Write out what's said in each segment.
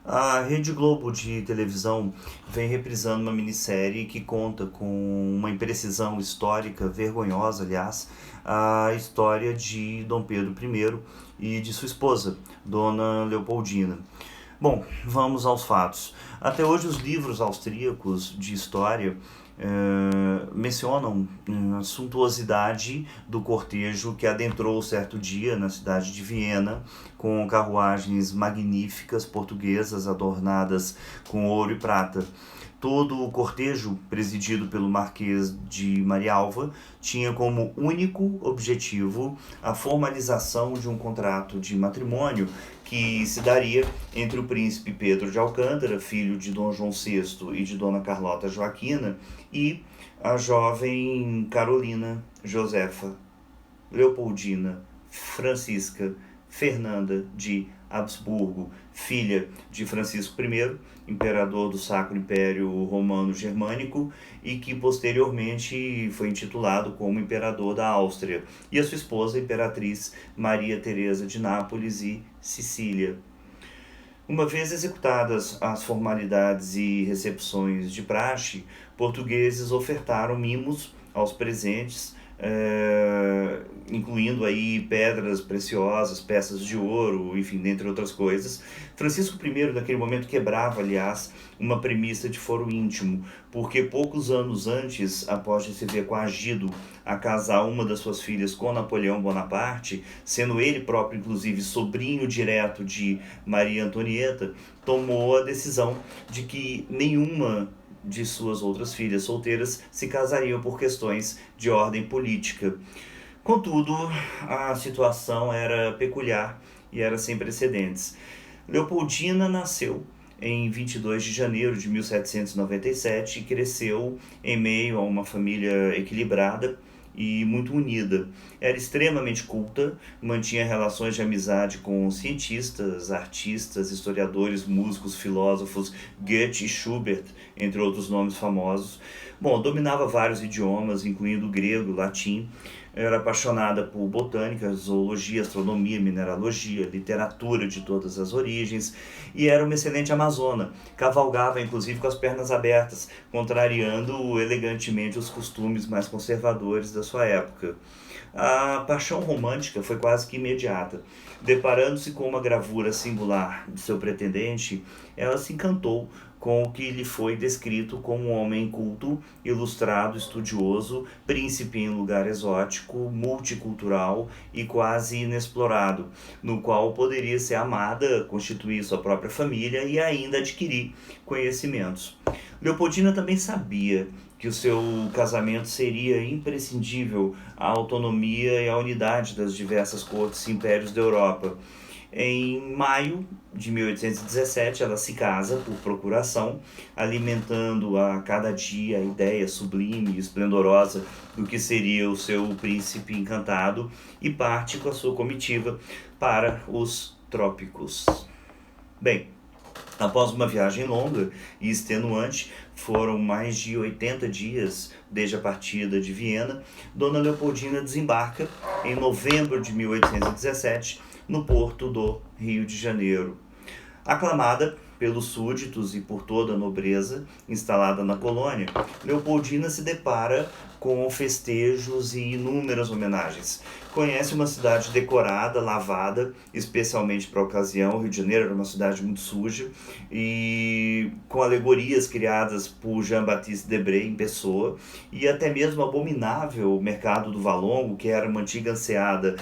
A Rede Globo de televisão vem reprisando uma minissérie que conta com uma imprecisão histórica vergonhosa, aliás, a história de Dom Pedro I e de sua esposa, Dona Leopoldina. Bom, vamos aos fatos. Até hoje, os livros austríacos de história mencionam a suntuosidade do cortejo que adentrou certo dia na cidade de Viena, com carruagens magníficas portuguesas adornadas com ouro e prata. Todo o cortejo, presidido pelo Marquês de Marialva, tinha como único objetivo a formalização de um contrato de matrimônio que se daria entre o príncipe Pedro de Alcântara, filho de Dom João VI e de Dona Carlota Joaquina, e a jovem Carolina Josefa Leopoldina Francisca Fernanda de Habsburgo, filha de Francisco I, imperador do Sacro Império Romano Germânico, e que posteriormente foi intitulado como imperador da Áustria, e a sua esposa, a imperatriz Maria Teresa de Nápoles e Sicília. Uma vez executadas as formalidades e recepções de praxe, portugueses ofertaram mimos aos presentes, incluindo aí pedras preciosas, peças de ouro, enfim, dentre outras coisas. Francisco I, naquele momento, quebrava, aliás, uma premissa de foro íntimo, porque poucos anos antes, após de se ver coagido a casar uma das suas filhas com Napoleão Bonaparte, sendo ele próprio, inclusive, sobrinho direto de Maria Antonieta, tomou a decisão de que nenhuma de suas outras filhas solteiras se casariam por questões de ordem política. Contudo, a situação era peculiar e era sem precedentes. Leopoldina nasceu em 22 de janeiro de 1797 e cresceu em meio a uma família equilibrada e muito unida. Era extremamente culta, mantinha relações de amizade com cientistas, artistas, historiadores, músicos, filósofos, Goethe e Schubert, entre outros nomes famosos. Bom, dominava vários idiomas, incluindo grego, latim. Era apaixonada por botânica, zoologia, astronomia, mineralogia, literatura de todas as origens, e era uma excelente amazona. Cavalgava, inclusive, com as pernas abertas, contrariando elegantemente os costumes mais conservadores da sua época. A paixão romântica foi quase que imediata. Deparando-se com uma gravura singular de seu pretendente, ela se encantou com o que lhe foi descrito como um homem culto, ilustrado, estudioso, príncipe em lugar exótico, multicultural e quase inexplorado, no qual poderia ser amada, constituir sua própria família e ainda adquirir conhecimentos. Leopoldina também sabia que o seu casamento seria imprescindível à autonomia e à unidade das diversas cortes e impérios da Europa. Em maio de 1817, ela se casa por procuração, alimentando a cada dia a ideia sublime e esplendorosa do que seria o seu príncipe encantado, e parte com a sua comitiva para os trópicos. Bem, após uma viagem longa e extenuante, foram mais de 80 dias desde a partida de Viena, Dona Leopoldina desembarca em novembro de 1817 no porto do Rio de Janeiro. Aclamada pelos súditos e por toda a nobreza instalada na colônia, Leopoldina se depara com festejos e inúmeras homenagens. Conhece uma cidade decorada, lavada, especialmente para a ocasião. O Rio de Janeiro era uma cidade muito suja, e com alegorias criadas por Jean-Baptiste Debré em pessoa, e até mesmo abominável mercado do Valongo, que era uma antiga anseada,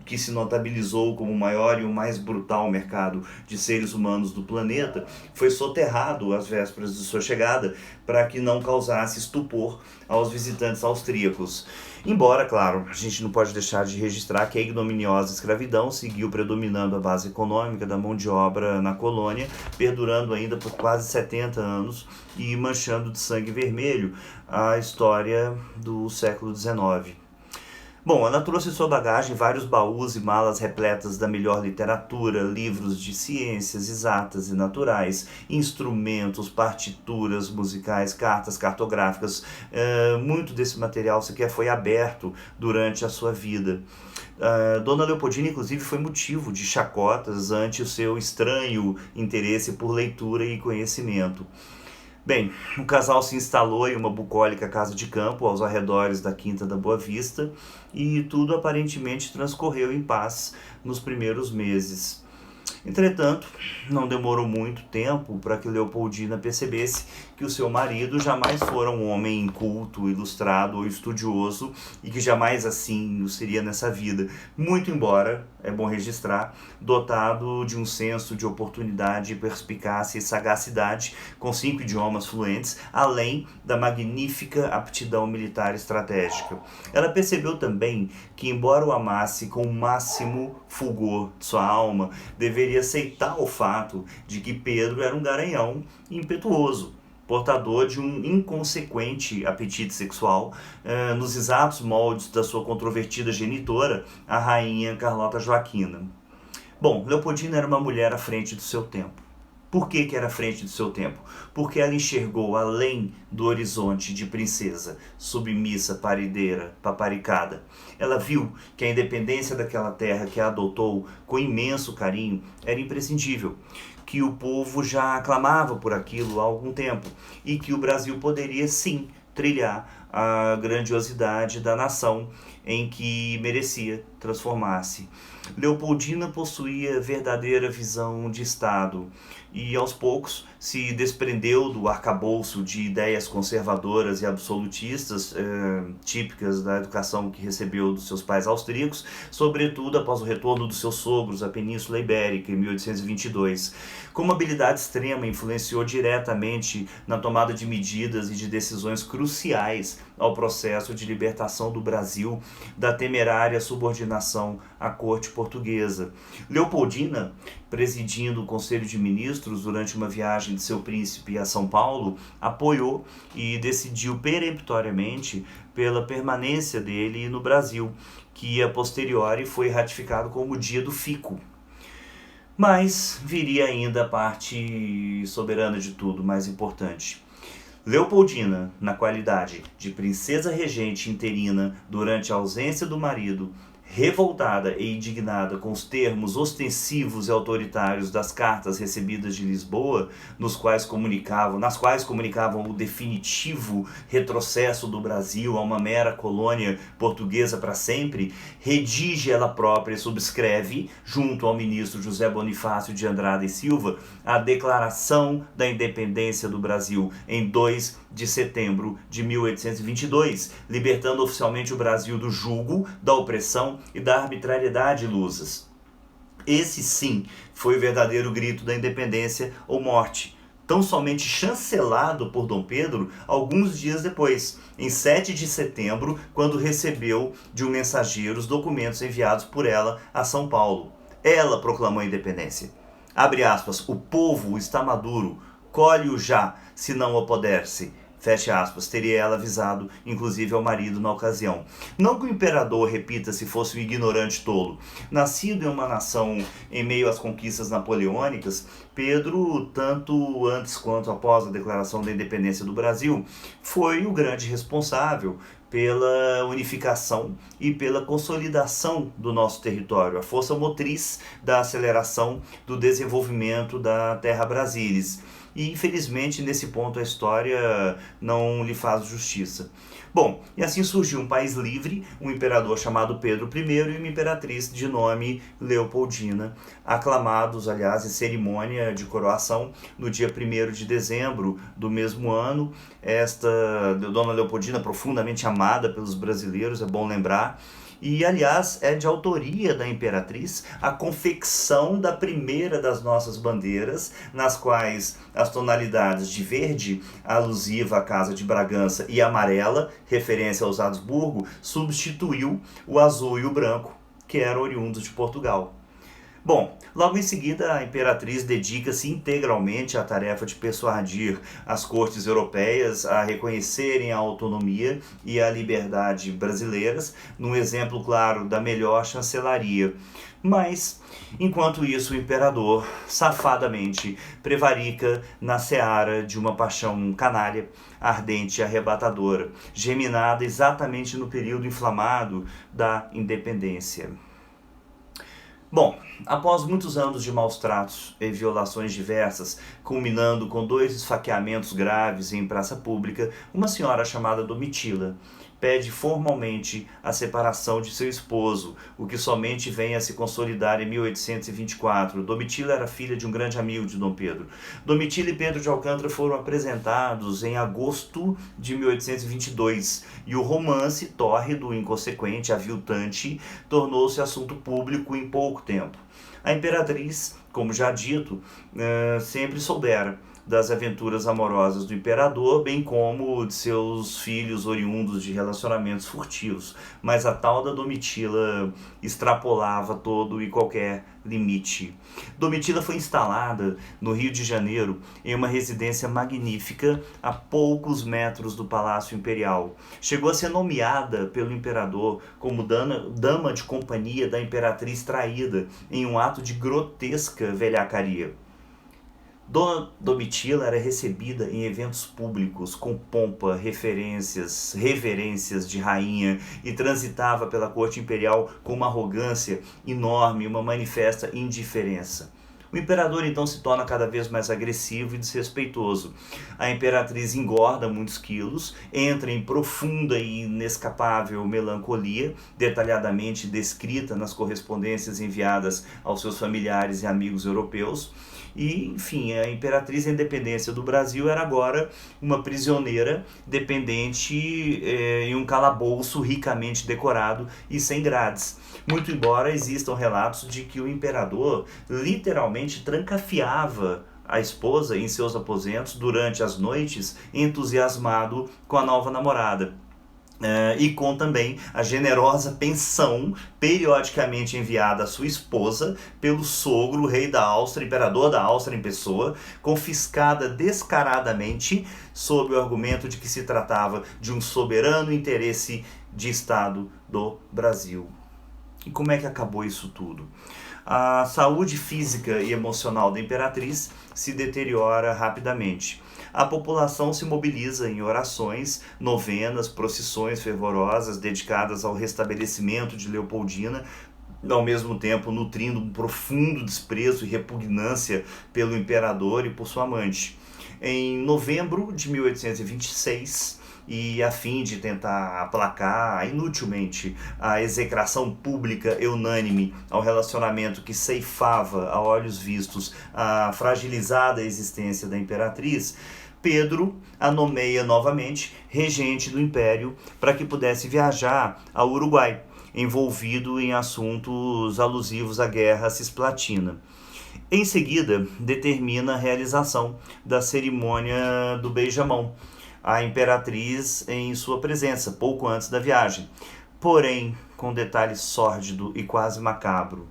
que se notabilizou como o maior e o mais brutal mercado de seres humanos do planeta, foi soterrado às vésperas de sua chegada para que não causasse estupor aos visitantes austríacos. Embora, claro, a gente não pode deixar de registrar que a ignominiosa escravidão seguiu predominando a base econômica da mão de obra na colônia, perdurando ainda por quase 70 anos e manchando de sangue vermelho a história do século XIX. Bom, ela trouxe em sua bagagem vários baús e malas repletas da melhor literatura, livros de ciências exatas e naturais, instrumentos, partituras musicais, cartas cartográficas. Muito desse material sequer foi aberto durante a sua vida. Dona Leopoldina, inclusive, foi motivo de chacotas ante o seu estranho interesse por leitura e conhecimento. Bem, o casal se instalou em uma bucólica casa de campo aos arredores da Quinta da Boa Vista e tudo aparentemente transcorreu em paz nos primeiros meses. Entretanto, não demorou muito tempo para que Leopoldina percebesse que o seu marido jamais fora um homem inculto, ilustrado ou estudioso e que jamais assim o seria nessa vida, muito embora, é bom registrar, dotado de um senso de oportunidade, perspicácia e sagacidade, com 5 idiomas fluentes, além da magnífica aptidão militar estratégica. Ela percebeu também que, embora o amasse com o máximo fulgor de sua alma, deveria aceitar o fato de que Pedro era um garanhão impetuoso, portador de um inconsequente apetite sexual, nos exatos moldes da sua controvertida genitora, a rainha Carlota Joaquina. Bom, Leopoldina era uma mulher à frente do seu tempo. Por que era à frente do seu tempo? Porque ela enxergou além do horizonte de princesa, submissa, parideira, paparicada. Ela viu que a independência daquela terra que a adotou com imenso carinho era imprescindível, que o povo já clamava por aquilo há algum tempo e que o Brasil poderia sim trilhar a grandiosidade da nação em que merecia transformar-se. Leopoldina possuía verdadeira visão de Estado e, aos poucos, se desprendeu do arcabouço de ideias conservadoras e absolutistas, típicas da educação que recebeu dos seus pais austríacos, sobretudo após o retorno dos seus sogros à Península Ibérica, em 1822. Com uma habilidade extrema, influenciou diretamente na tomada de medidas e de decisões cruciais ao processo de libertação do Brasil da temerária subordinação à corte portuguesa. Leopoldina, presidindo o Conselho de Ministros durante uma viagem de seu príncipe a São Paulo, apoiou e decidiu peremptoriamente pela permanência dele no Brasil, que a posteriori foi ratificado como o Dia do Fico. Mas viria ainda a parte soberana de tudo, mais importante. Leopoldina, na qualidade de princesa regente interina durante a ausência do marido, revoltada e indignada com os termos ostensivos e autoritários das cartas recebidas de Lisboa, nas quais comunicavam o definitivo retrocesso do Brasil a uma mera colônia portuguesa para sempre, redige ela própria e subscreve, junto ao ministro José Bonifácio de Andrada e Silva, a Declaração da Independência do Brasil em 2 de setembro de 1822, libertando oficialmente o Brasil do jugo, da opressão e da arbitrariedade ilusas. Esse sim foi o verdadeiro grito da independência ou morte, tão somente chancelado por Dom Pedro alguns dias depois, em 7 de setembro, quando recebeu de um mensageiro os documentos enviados por ela a São Paulo. Ela proclamou a independência. Abre aspas, o povo está maduro, colhe-o já, se não opoder-se. Fecha aspas, teria ela avisado, inclusive ao marido na ocasião. Não que o imperador, repita, se fosse um ignorante tolo. Nascido em uma nação em meio às conquistas napoleônicas, Pedro, tanto antes quanto após a declaração da independência do Brasil, foi o grande responsável pela unificação e pela consolidação do nosso território, a força motriz da aceleração do desenvolvimento da Terra Brasilis. E infelizmente nesse ponto a história não lhe faz justiça. Bom, e assim surgiu um país livre, um imperador chamado Pedro I e uma imperatriz de nome Leopoldina, aclamados, aliás, em cerimônia de coroação no dia 1º de dezembro do mesmo ano. Esta Dona Leopoldina, profundamente amada pelos brasileiros, é bom lembrar. E, aliás, é de autoria da imperatriz a confecção da primeira das nossas bandeiras, nas quais as tonalidades de verde, alusiva à Casa de Bragança, e amarela, referência aos Habsburgo, substituiu o azul e o branco, que eram oriundos de Portugal. Bom, logo em seguida a imperatriz dedica-se integralmente à tarefa de persuadir as cortes europeias a reconhecerem a autonomia e a liberdade brasileiras, num exemplo claro da melhor chancelaria. Mas, enquanto isso, o imperador, safadamente, prevarica na seara de uma paixão canalha, ardente e arrebatadora, geminada exatamente no período inflamado da independência. Bom, após muitos anos de maus tratos e violações diversas, culminando com 2 esfaqueamentos graves em praça pública, uma senhora chamada Domitila pede formalmente a separação de seu esposo, o que somente vem a se consolidar em 1824. Domitila era filha de um grande amigo de Dom Pedro. Domitila e Pedro de Alcântara foram apresentados em agosto de 1822 e o romance tórrido, inconsequente, aviltante, tornou-se assunto público em pouco tempo. A imperatriz, como já dito, sempre soubera das aventuras amorosas do imperador, bem como de seus filhos oriundos de relacionamentos furtivos, mas a tal da Domitila extrapolava todo e qualquer limite. Domitila foi instalada no Rio de Janeiro em uma residência magnífica a poucos metros do Palácio Imperial. Chegou a ser nomeada pelo imperador como dama de companhia da imperatriz traída em um ato de grotesca velhacaria. Dona Domitila era recebida em eventos públicos com pompa, reverências de rainha e transitava pela corte imperial com uma arrogância enorme e uma manifesta indiferença. O imperador então se torna cada vez mais agressivo e desrespeitoso. A imperatriz engorda muitos quilos, entra em profunda e inescapável melancolia, detalhadamente descrita nas correspondências enviadas aos seus familiares e amigos europeus. E, enfim, a imperatriz em independência do Brasil era agora uma prisioneira dependente em um calabouço ricamente decorado e sem grades. Muito embora existam relatos de que o imperador literalmente trancafiava a esposa em seus aposentos durante as noites, entusiasmado com a nova namorada. E com também a generosa pensão periodicamente enviada à sua esposa pelo sogro, rei da Áustria, imperador da Áustria em pessoa, confiscada descaradamente sob o argumento de que se tratava de um soberano interesse de Estado do Brasil. E como é que acabou isso tudo? A saúde física e emocional da imperatriz se deteriora rapidamente. A população se mobiliza em orações, novenas, procissões fervorosas dedicadas ao restabelecimento de Leopoldina, ao mesmo tempo nutrindo um profundo desprezo e repugnância pelo imperador e por sua amante. Em novembro de 1826, e a fim de tentar aplacar inutilmente a execração pública e unânime ao relacionamento que ceifava a olhos vistos a fragilizada existência da imperatriz, Pedro a nomeia novamente regente do império para que pudesse viajar ao Uruguai, envolvido em assuntos alusivos à guerra cisplatina. Em seguida, determina a realização da cerimônia do beijamão, a imperatriz em sua presença, pouco antes da viagem. Porém, com detalhe sórdido e quase macabro.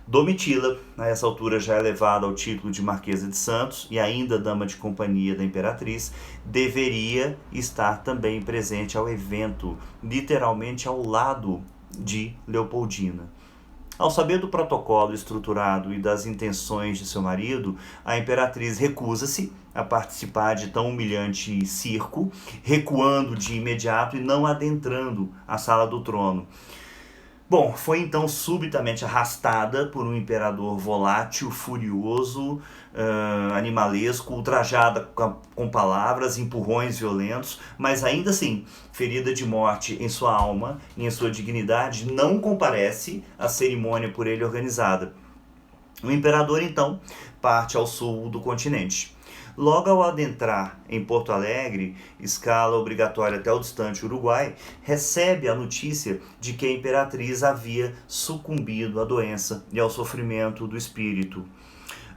Domitila, a essa altura já elevada ao título de Marquesa de Santos e ainda dama de companhia da imperatriz, deveria estar também presente ao evento, literalmente ao lado de Leopoldina. Ao saber do protocolo estruturado e das intenções de seu marido, a imperatriz recusa-se a participar de tão humilhante circo, recuando de imediato e não adentrando a sala do trono. Bom, foi então subitamente arrastada por um imperador volátil, furioso, animalesco, ultrajada com palavras, empurrões violentos, mas ainda assim, ferida de morte em sua alma e em sua dignidade, não comparece à cerimônia por ele organizada. O imperador então parte ao sul do continente. Logo ao adentrar em Porto Alegre, escala obrigatória até o distante Uruguai, recebe a notícia de que a imperatriz havia sucumbido à doença e ao sofrimento do espírito.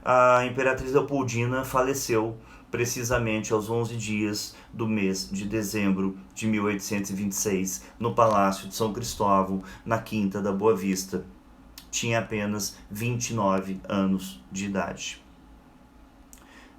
A imperatriz Leopoldina faleceu precisamente aos 11 dias do mês de dezembro de 1826, no Palácio de São Cristóvão, na Quinta da Boa Vista. tinha apenas 29 anos de idade.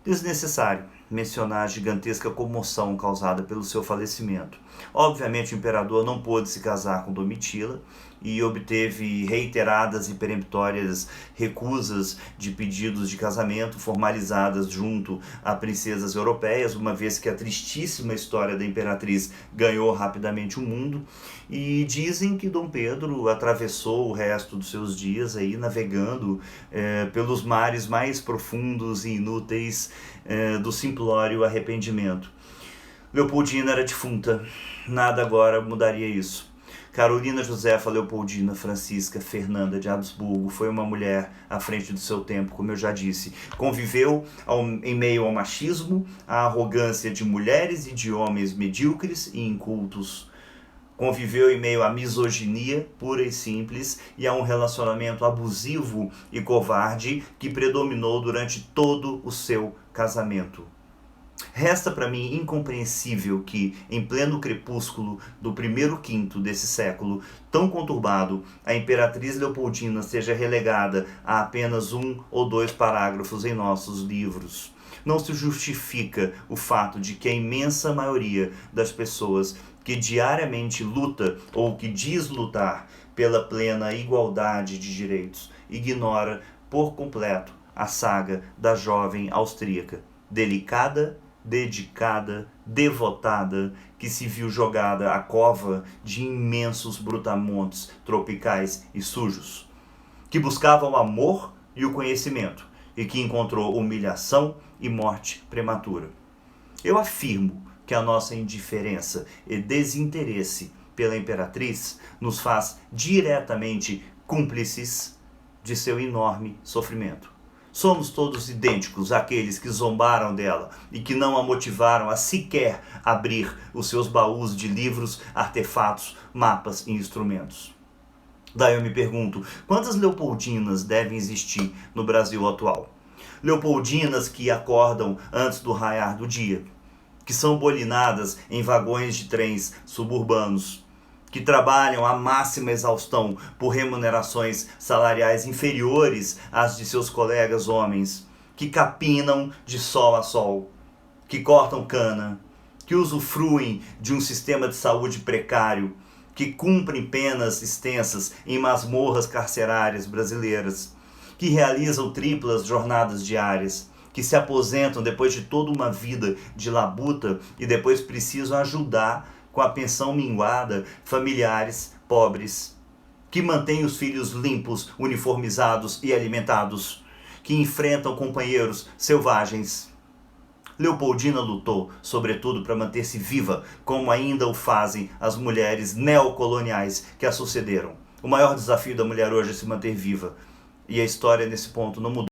Desnecessário mencionar a gigantesca comoção causada pelo seu falecimento. Obviamente o imperador não pôde se casar com Domitila e obteve reiteradas e peremptórias recusas de pedidos de casamento formalizadas junto a princesas europeias, uma vez que a tristíssima história da imperatriz ganhou rapidamente o mundo. E dizem que Dom Pedro atravessou o resto dos seus dias aí navegando pelos mares mais profundos e inúteis do simplório arrependimento. Leopoldina era defunta, nada agora mudaria isso. Carolina Josefa Leopoldina Francisca Fernanda de Habsburgo foi uma mulher à frente do seu tempo, como eu já disse. Conviveu em meio ao machismo, à arrogância de mulheres e de homens medíocres e incultos. Conviveu em meio à misoginia pura e simples e a um relacionamento abusivo e covarde que predominou durante todo o seu casamento. Resta para mim incompreensível que, em pleno crepúsculo do primeiro quinto desse século tão conturbado, a imperatriz Leopoldina seja relegada a apenas 1 ou 2 parágrafos em nossos livros. Não se justifica o fato de que a imensa maioria das pessoas que diariamente luta ou que diz lutar pela plena igualdade de direitos ignora por completo a saga da jovem austríaca, delicada, dedicada, devotada, que se viu jogada à cova de imensos brutamontes tropicais e sujos, que buscava o amor e o conhecimento e que encontrou humilhação e morte prematura. Eu afirmo que a nossa indiferença e desinteresse pela imperatriz nos faz diretamente cúmplices de seu enorme sofrimento. Somos todos idênticos àqueles que zombaram dela e que não a motivaram a sequer abrir os seus baús de livros, artefatos, mapas e instrumentos. Daí eu me pergunto, quantas Leopoldinas devem existir no Brasil atual? Leopoldinas que acordam antes do raiar do dia, que são bolinadas em vagões de trens suburbanos, que trabalham à máxima exaustão por remunerações salariais inferiores às de seus colegas homens, que capinam de sol a sol, que cortam cana, que usufruem de um sistema de saúde precário, que cumprem penas extensas em masmorras carcerárias brasileiras, que realizam triplas jornadas diárias, que se aposentam depois de toda uma vida de labuta e depois precisam ajudar com a pensão minguada familiares pobres, que mantêm os filhos limpos, uniformizados e alimentados, que enfrentam companheiros selvagens. Leopoldina lutou, sobretudo, para manter-se viva, como ainda o fazem as mulheres neocoloniais que a sucederam. O maior desafio da mulher hoje é se manter viva, e a história nesse ponto não mudou.